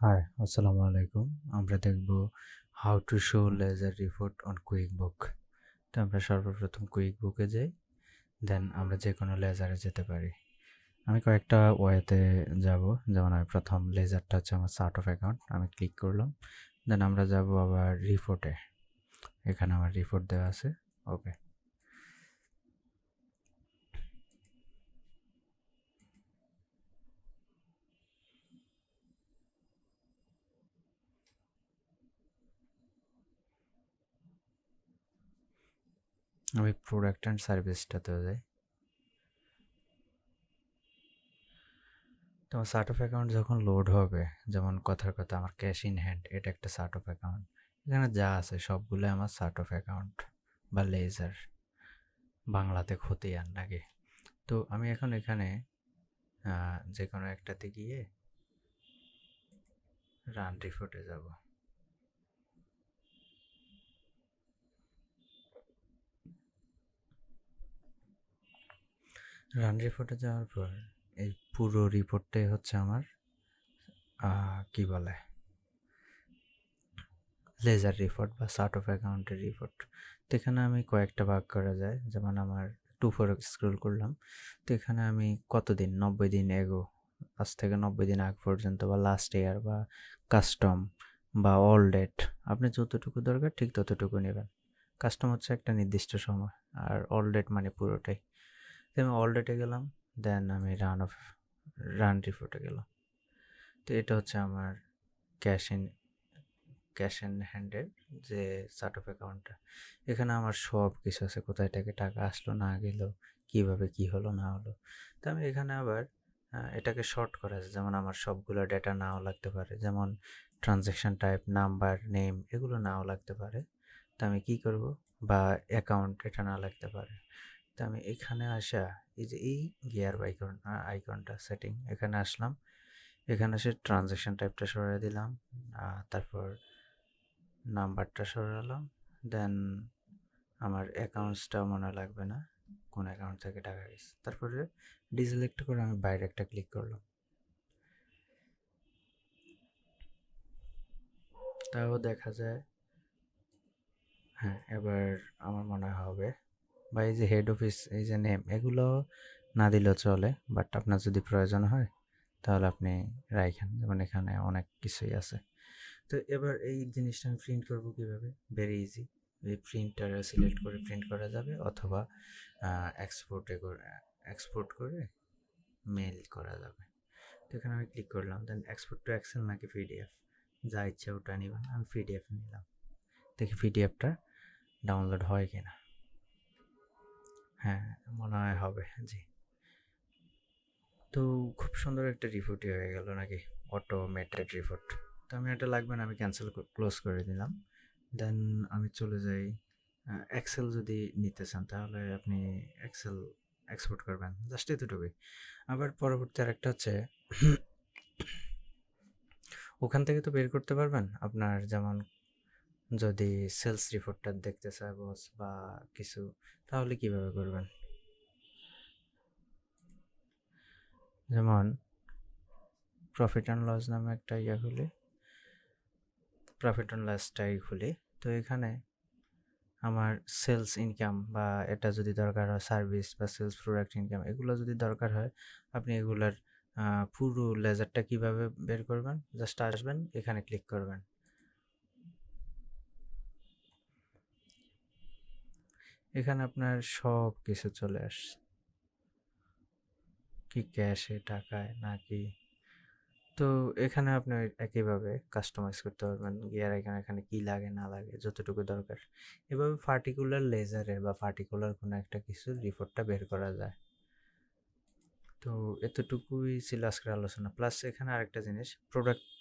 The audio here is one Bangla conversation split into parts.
হাই, আসসালামু আলাইকুম। আমরা দেখব how to show ledger report on QuickBook. তো আমরা সর্বপ্রথম কুইকবুকে যাই, দেন আমরা যে কোনো লেজারে যেতে পারি। আমি কয়েকটা ওয়েতে যাব, যেমন আমি প্রথম লেজারটা হচ্ছে আমার চার্ট অফ অ্যাকাউন্ট, আমি ক্লিক করলাম। দেন আমরা যাব আবার রিপোর্টে, এখানে আমার রিপোর্ট দেওয়া আছে। ওকে, আমি প্রোডাক্ট অ্যান্ড সার্ভিসটাতেও যাই। তো আমার চার্ট অফ অ্যাকাউন্ট যখন লোড হবে, যেমন কথার কথা আমার ক্যাশ ইন হ্যান্ড, এটা একটা চার্ট অফ অ্যাকাউন্ট। এখানে যা আছে সবগুলো আমার চার্ট অফ অ্যাকাউন্ট বা লেজার, বাংলাতে খতিয়ান নাকি। তো আমি এখন এখানে যে কোনো একটাতে গিয়ে রান রিপোর্টে যাব। রান রিপোর্টে যাওয়ার পর এই পুরো রিপোর্টটাই হচ্ছে আমার কি বলে লেজার রিপোর্ট বা চার্ট অফ অ্যাকাউন্টের রিপোর্ট। তো এখানে আমি কয়েকটা ভাগ করা যায়, যেমন আমার 2 4 স্ক্রল করলাম। তো এখানে আমি কতদিন, 90 দিন এগো, আজ থেকে 90 দিন আগ পর্যন্ত, বা লাস্ট ইয়ার, বা কাস্টম, বা অল ডেট, আপনি যতটুকু দরকার ঠিক ততটুকু নেবেন। কাস্টম হচ্ছে একটা নির্দিষ্ট সময়, আর অল ডেট মানে পুরোটাই। তো আমি অল ডেটে গেলাম, দেন আমি রান রিপোর্টে গেলাম। তো এটা হচ্ছে আমার ক্যাশ ইন ক্যাশ ইন হ্যান্ডের যে চার্ট অফ অ্যাকাউন্টটা। এখানে আমার সব কিছু আছে, কোথায় থেকে টাকা আসলো না গেলো, কিভাবে কি হলো না হলো। তো আমি এখানে আবার এটাকে শর্ট করা আছে, যেমন আমার সবগুলো ডেটা নাও লাগতে পারে, যেমন ট্রানজ্যাকশন টাইপ, নাম্বার, নেম, এগুলো নাও লাগতে পারে। তো আমি কি করব, বা অ্যাকাউন্ট এটা না লাগতে পারে। তো আমি এখানে আসা, এই যে এই গিয়ার আইকনটা সেটিং, এখানে আসলাম। এখানে এসে ট্রানজ্যাকশন টাইপটা সরিয়ে দিলাম, তারপর নাম্বারটা সরালাম। দেন আমার অ্যাকাউন্টসটাও মনে লাগবে না, কোন অ্যাকাউন্ট থেকে টাকা গেছে। তারপরে ডিসেলেক্ট করে আমি বাইরে একটা ক্লিক করলাম। তাও দেখা যায়, হ্যাঁ এবার আমার মনে হবে, বা এই যে হেড অফিস, এই যে নেম, এগুলো না দিলেও চলে, বাট আপনার যদি প্রয়োজন হয় তাহলে আপনি রাখেন, যেমন এখানে অনেক কিছুই আছে। তো এবার এই জিনিসটা আমি প্রিন্ট করবো কিভাবে, ভেরি ইজি। এই প্রিন্টার সিলেক্ট করে প্রিন্ট করা যাবে, অথবা এক্সপোর্ট করে মেল করা যাবে। তো এখানে আমি ক্লিক করলাম, দেন এক্সপোর্ট টু এক্সেল নাকি পিডিএফ, যা ইচ্ছা ওটা নিবেন। আমি পিডিএফ নিলাম, দেখি পিডিএফটা ডাউনলোড হয় কিনা। হ্যাঁ, মনে হয় হবে, জি। তো খুব সুন্দর একটা রিপোর্টই হয়ে গেল নাকি, অটোমেটেড রিপোর্ট। তো আমি এটা লাগবে না, আমি ক্যান্সেল ক্লোজ করে দিলাম। দেন আমি চলে যাই, এক্সেল যদি নিতে চান তাহলে আপনি এক্সেল এক্সপোর্ট করবেন, জাস্ট এতটুকুই। আবার পরবর্তী আরেকটা হচ্ছে, ওখান থেকে তো বের করতে পারবেন আপনার, যেমন যদি সেলস রিপোর্টটা দেখতে চায় বস বা কিছু, তাহলে কিভাবে করবেন, যেমন প্রফিট অ্যান্ড লস নামে একটা খুলি, প্রফিট অ্যান্ড লসটাই খুলি। তো এখানে আমার সেলস ইনকাম, বা এটা যদি দরকার হয় সার্ভিস বা সেলস প্রোডাক্ট ইনকাম, এগুলো যদি দরকার হয়, আপনি এগুলার পুরো লেজারটা কিভাবে বের করবেন, জাস্ট আসবেন এখানে ক্লিক করবেন। এখানে আপনার সব কিছু চলে আসছে, কি ক্যাশে, টাকায় নাকি। তো এখানে আপনি একইভাবে কাস্টমাইজ করতে পারবেন, গিয়ার এখানে এখানে কি লাগে না লাগে, যতটুকু দরকার। এভাবে পার্টিকুলার লেজারের বা পার্টিকুলার কোনো একটা কিছুর রিপোর্টটা বের করা যায়। তো এতটুকুই ছিল আজকের আলোচনা। প্লাস এখানে আরেকটা জিনিস, প্রোডাক্ট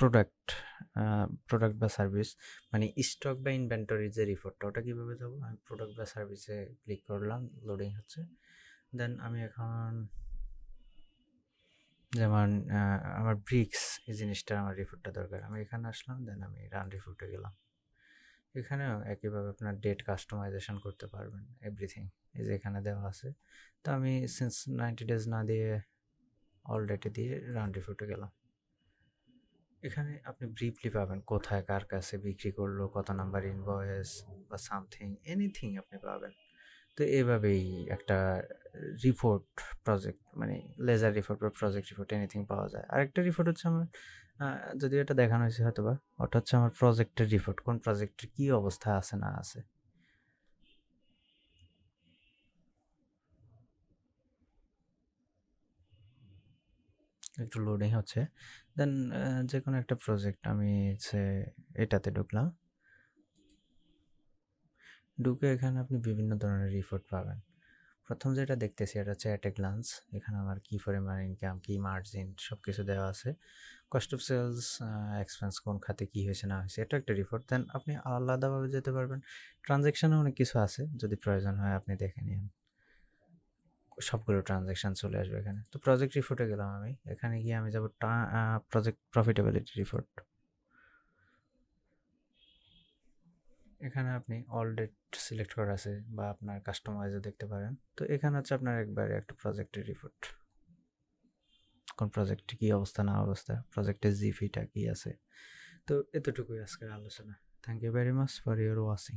প্রোডাক্ট প্রোডাক্ট বা সার্ভিস, মানে স্টক বা ইনভেন্টরির যে রিপোর্টটা, ওটা কীভাবে যাবো, আমি প্রোডাক্ট বা সার্ভিসে ক্লিক করলাম, লোডিং হচ্ছে। দেন আমি এখন, যেমন আমার ব্রিক্স, এই জিনিসটা আমার রিপোর্টটা দরকার, আমি এখানে আসলাম, দেন আমি রান রিপোর্টে গেলাম। এখানেও একইভাবে আপনার ডেট কাস্টমাইজেশন করতে পারবেন, এভরিথিং এই যে এখানে দেওয়া আছে। তো আমি সিন্স 90 ডেজ না দিয়ে অল ডেটে দিয়ে রান রিপোর্টে গেলাম। এখানে আপনি ব্রিফলি পাবেন কোথায় কার কাছে বিক্রি করলো, কত নাম্বার ইনভয়েস বা সামথিং এনিথিং আপনি পাবেন। তো এভাবেই একটা রিপোর্ট প্রজেক্ট মানে লেজার রিপোর্ট বা প্রজেক্ট রিপোর্ট এনিথিং পাওয়া যায়। আরেকটা রিপোর্ট হচ্ছে আমার যদিও এটা দেখানো হয়েছে হয়তো বা, ওটা হচ্ছে আমার প্রজেক্টের রিপোর্ট, কোন প্রজেক্টের কী অবস্থা আছে না আছে। একটু লোডিং হচ্ছে। দেন যে কোনো একটা প্রজেক্ট আমি হচ্ছে এটাতে ঢুকলাম। ঢুকে এখানে আপনি বিভিন্ন ধরনের রিপোর্ট পাবেন। প্রথম যেটা দেখতেছি এটা হচ্ছে অ্যাট এ গ্লান্স। এখানে আমার কি পরিমাণ ইনকাম, কি মার্জিন সব কিছু দেওয়া আছে। কস্ট অফ সেলস, এক্সপেন্স কোন খাতে কী হয়েছে না হয়েছে, এটা একটা রিপোর্ট। দেন আপনি আলাদাভাবে যেতে পারবেন। ট্রানজ্যাকশানে অনেক কিছু আছে, যদি প্রয়োজন হয় আপনি দেখে নিন। সবগুলো ট্রানজ্যাকশান চলে আসবে এখানে। তো প্রজেক্ট রিপোর্টে গেলাম আমি। এখানে গিয়ে আমি যাব প্রজেক্ট প্রফিটেবিলিটি রিপোর্ট। এখানে আপনি অল ডেট সিলেক্ট করা আছে বা আপনার কাস্টমাইজও দেখতে পারেন। তো এখানে হচ্ছে আপনার একবারে একটা প্রজেক্টের রিপোর্ট, কোন প্রজেক্টে কী অবস্থা না অবস্থা, প্রজেক্টের জিপিটা কী আছে। তো এতটুকুই আজকের আলোচনা। Thank you very much for your watching.